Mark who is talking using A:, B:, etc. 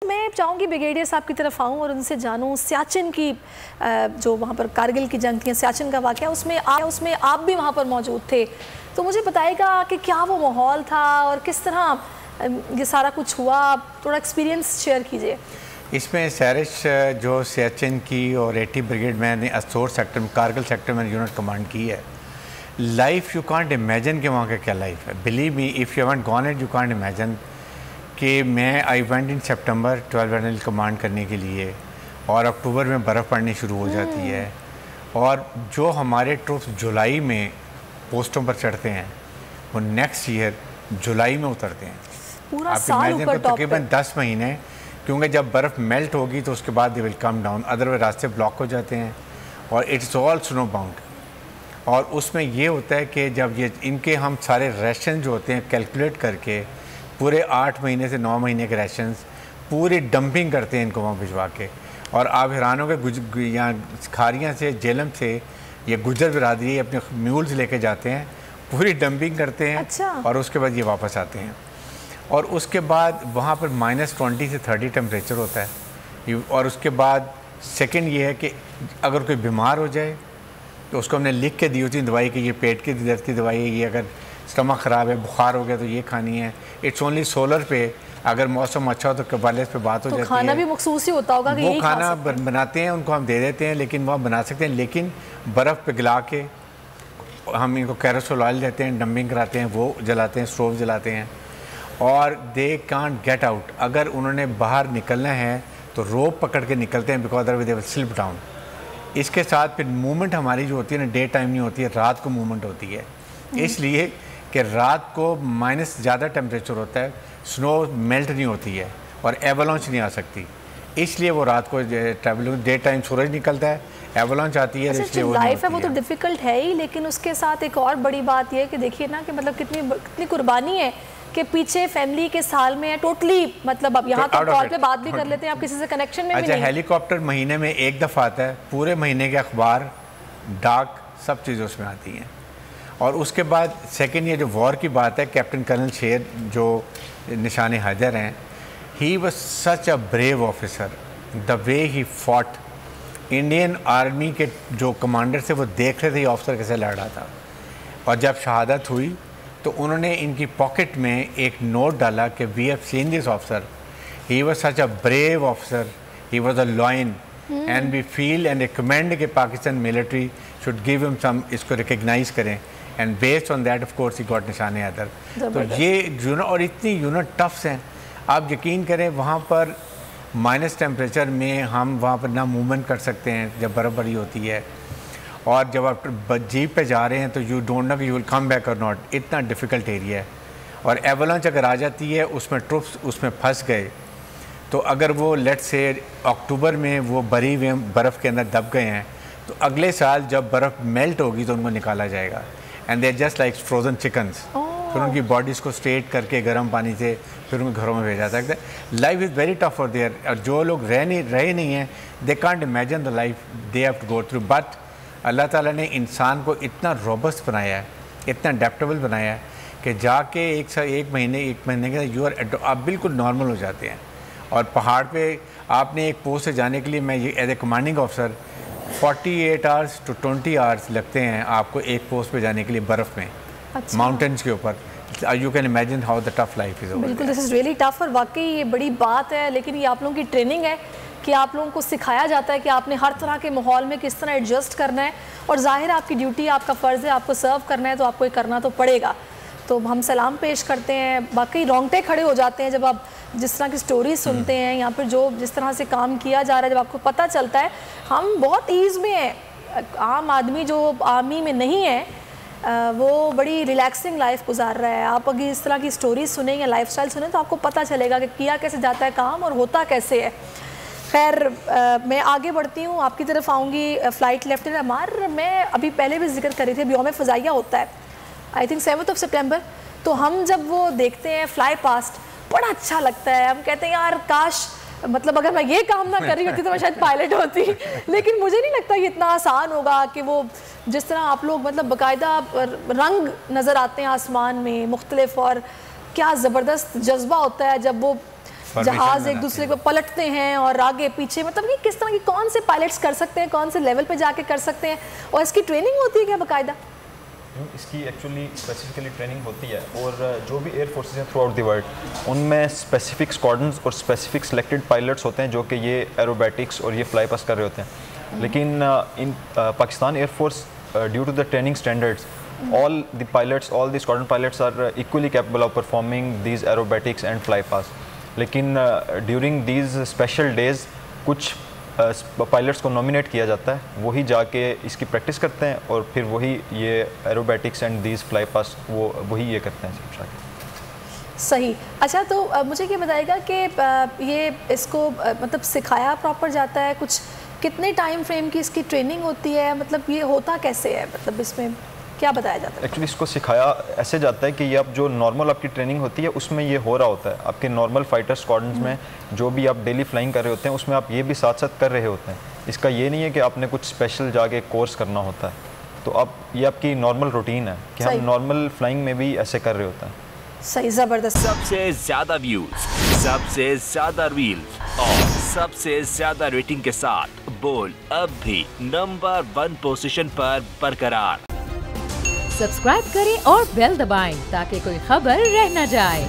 A: मैं चाहूँगी ब्रिगेडियर साहब की तरफ आऊँ और उनसे जानूँ सियाचिन की जो वहाँ पर कारगिल की जंग थी, सियाचिन का वाक़या, उसमें आप भी वहाँ पर मौजूद थे, तो मुझे बताइएगा कि क्या वो माहौल था और किस तरह ये सारा कुछ हुआ, थोड़ा एक्सपीरियंस शेयर कीजिए।
B: इसमें सैरिश जो सियाचिन की और 80 ब्रिगेड मैंने असोर सेक्टर में, कारगिल सेक्टर में यूनिट कमांड की है। लाइफ यू कांट इमेजिन कि वहाँ का क्या लाइफ है। Believe me, if you haven't gone it you can't imagine कि मैं I went in September 12 NL command करने के लिए, और अक्टूबर में बर्फ़ पड़नी शुरू हो जाती है, और जो हमारे ट्रूप्स जुलाई में पोस्टों पर चढ़ते हैं वो नेक्स्ट ईयर जुलाई में उतरते हैं।
A: पूरा
B: आप
A: साल
B: इमेजिन करो, तकरीबन 10 महीने, क्योंकि जब बर्फ़ मेल्ट होगी तो उसके बाद they will come down, otherwise रास्ते ब्लॉक हो जाते हैं और इट्स ऑल स्नो बाउंड। और उसमें ये होता है कि जब ये इनके हम सारे राशन जो होते हैं कैलकुलेट करके पूरे 8 महीने से 9 महीने के राशंस पूरी डंपिंग करते हैं इनको वहाँ भिजवा के। और आप हैरान हो के यहाँ खारियाँ से, जेलम से ये गुजर बिरादरी अपने म्यूल्स लेके जाते हैं, पूरी डंपिंग करते हैं।
A: अच्छा।
B: और उसके बाद ये वापस आते हैं, और उसके बाद वहाँ पर -20 से 30 टेम्परेचर होता है। और उसके बाद सेकंड ये है कि अगर कोई बीमार हो जाए तो उसको हमने लिख के दी होती है दवाई कि ये पेट की दर्द की दवाई है, ये अगर स्टमक ख़राब है, बुखार हो गया तो ये खानी है। इट्स ओनली सोलर पे, अगर मौसम अच्छा हो तो वायरलेस पे बात हो जाती है।
A: खाना भी मखसूस ही होता होगा कि
B: वो खाना बनाते हैं, उनको हम दे देते हैं, लेकिन वो बना सकते हैं, लेकिन बर्फ़ पिघला के हम इनको कैरोसिल ऑयल देते हैं, डंपिंग कराते हैं, वो जलाते हैं, स्टोव जलाते हैं, और दे कांट गेट आउट। अगर उन्होंने बाहर निकलना है तो रोप पकड़ के निकलते हैं, because otherwise they will slip down. इसके साथ फिर मूवमेंट हमारी जो होती है ना, डे टाइम नहीं होती है, रात को मूवमेंट होती है, इसलिए कि रात को माइनस ज़्यादा टेम्परेचर होता है, स्नो मेल्ट नहीं होती है और एवलॉन्च नहीं आ सकती, इसलिए वो रात को ट्रैवल, डे टाइम सूरज निकलता है, एवलॉन्च आती है, इसलिए वो
A: लाइफ है वो तो डिफ़िकल्ट है ही। लेकिन उसके साथ एक और बड़ी बात ये है कि देखिए ना कि मतलब कितनी कुर्बानी है कि पीछे फैमिली के साल में है टोटली, मतलब अब यहाँ तो कॉल पे बात भी कर लेते हैं, आप किसी से कनेक्शन में भी नहीं।
B: हेलीकॉप्टर महीने में एक दफ़ा आता है, पूरे महीने के अखबार, डाक, सब चीज़ें उसमें आती हैं। और उसके बाद सेकंड ये जो वॉर की बात है, कैप्टन कर्नल शेर जो निशान हैदर हैं, ही was such a brave officer, the way he fought. Indian army के जो कमांडर थे वो देख रहे थे ये ऑफिसर कैसे लड़ रहा था, और जब शहादत हुई तो उन्होंने इनकी पॉकेट में एक नोट डाला कि we have seen this officer, he was such a brave officer, he was a lion, and we feel and recommend कि Pakistan military should give him some, इसको रिकग्नाइज करें, and based on that of course he got Nishan Haider. तो ये unit, और इतनी unit tufts हैं, आप यकीन करें वहाँ पर माइनस टेम्परेचर में हम वहाँ पर ना मूवमेंट कर सकते हैं जब बर्फ़बारी होती है, और जब आप जीप पे जा रहे हैं तो यू डोंट नो कि यू विल कम बैक और नॉट, इतना डिफ़िकल्ट एरिया है। और एवलांच अगर आ जाती है, उसमें ट्रुप्स उसमें फंस गए, तो अगर वो लेट से अक्टूबर में वो भरी हुए बर्फ़ के अंदर दब गए हैं, तो अगले साल जब बर्फ़ मेल्ट होगी तो उनको निकाला जाएगा, and they are just like frozen chickens. फिर उनकी बॉडीज़ को स्ट्रेट करके गर्म पानी से फिर उनको घरों में भेजा सकता है। Life is very tough for there, और जो लोग रहे नहीं हैं, they can't imagine the life they have to go through. But Allah Taala ने इंसान को इतना रोबस्ट बनाया है, इतना अडेप्टेबल बनाया है कि जाके एक महीने के यू आर, आप बिल्कुल नॉर्मल हो जाते हैं। और पहाड़ पे आपने एक पोस्ट से जाने के लिए, मैं ये as a commanding officer 48 hours to 20 hours लगते हैं आपको एक पोस्ट पे जाने के लिए बर्फ़ में। अच्छा। माउंटेन्स के ऊपर। You can imagine how the tough life is.
A: बिल्कुल, दिस इज़ रियली टफ, और वाकई ये बड़ी बात है। लेकिन ये आप लोगों की ट्रेनिंग है कि आप लोगों को सिखाया जाता है कि आपने हर तरह के माहौल में किस तरह एडजस्ट करना है, और ज़ाहिर है आपकी ड्यूटी, आपका फ़र्ज़ है, आपको सर्व करना है, तो आपको ये करना तो पड़ेगा। तो हम सलाम पेश करते हैं, बाकी रोंगटे खड़े हो जाते हैं जब आप जिस तरह की स्टोरी सुनते हैं, यहाँ पर जो जिस तरह से काम किया जा रहा है, जब आपको पता चलता है। हम बहुत ईज़ में हैं, आम आदमी जो आर्मी में नहीं है वो बड़ी रिलैक्सिंग लाइफ गुजार रहा है। आप अगर इस तरह की स्टोरी सुने या लाइफस्टाइल सुने तो आपको पता चलेगा कि किया कैसे जाता है काम और होता कैसे है। खैर, मैं आगे बढ़ती हूँ, आपकी तरफ आऊँगी। फ़्लाइट लेफ्टिनेंट अमार, मैं अभी पहले भी जिक्र कर रही थी, अब यौम फ़ज़ाइया होता है आई थिंक 7 सितंबर, तो हम जब वो देखते हैं फ्लाई पास्ट, बड़ा अच्छा लगता है। हम कहते हैं यार काश, मतलब अगर मैं ये काम ना कर रही होती तो मैं शायद पायलट होती। लेकिन मुझे नहीं लगता ये इतना आसान होगा कि वो जिस तरह आप लोग, मतलब बाकायदा रंग नज़र आते हैं आसमान में मुख्तलिफ, और क्या ज़बरदस्त जज्बा होता है जब वो जहाज एक दूसरे को पलटते हैं और आगे पीछे, मतलब कि किस तरह की, कौन से पायलट्स कर सकते हैं, कौन से लेवल पे जाके कर सकते हैं, और इसकी ट्रेनिंग होती है क्या बाकायदा?
C: इसकी एक्चुअली स्पेसिफिकली ट्रेनिंग होती है, और जो भी एयर फोर्सेस हैं थ्रू आउट द वर्ल्ड, उनमें स्पेसिफिक स्क्वाड्रंस और स्पेसिफिक सिलेक्टेड पायलट्स होते हैं जो कि ये एरोबैटिक्स और ये फ्लाई पास कर रहे होते हैं। लेकिन in Pakistan air force, due to the training standards, all the pilots, all the squadron pilots are equally capable of performing these aerobatics and fly pass. लेकिन during these special days कुछ पायलट्स को नॉमिनेट किया जाता है, वही जाके इसकी प्रैक्टिस करते हैं और फिर वही ये एरोबैटिक्स एंड दीज फ्लाई पास वही ये करते हैं सब जाके।
A: सही। अच्छा, तो मुझे ये बताइएगा कि ये इसको मतलब सिखाया प्रॉपर जाता है, कुछ कितने टाइम फ्रेम की इसकी ट्रेनिंग होती है, मतलब ये होता कैसे है, मतलब इसमें क्या बताया जाता है?
C: एक्चुअली इसको सिखाया ऐसे जाता है कि ये आप जो नॉर्मल आपकी ट्रेनिंग होती है उसमें ये हो रहा होता है, आपके नॉर्मल फाइटर स्क्वाड्रंस में जो भी आप डेली फ्लाइंग कर रहे होते हैं उसमें आप ये भी साथ साथ कर रहे होते हैं। इसका ये नहीं है कि आपने कुछ स्पेशल जाके कोर्स करना होता है, तो आप ये आपकी नॉर्मल रूटीन है कि हम नॉर्मल फ्लाइंग में भी ऐसे कर रहे होते हैं।
A: सही, ज़बरदस्त।
D: सबसे ज़्यादा व्यूज, सबसे ज़्यादा रील्स और सबसे ज़्यादा रेटिंग के साथ बोल अब भी नंबर 1 पोजीशन पर बरकरार।
E: सब्सक्राइब करें और बेल दबाएं ताकि कोई खबर रह न जाए।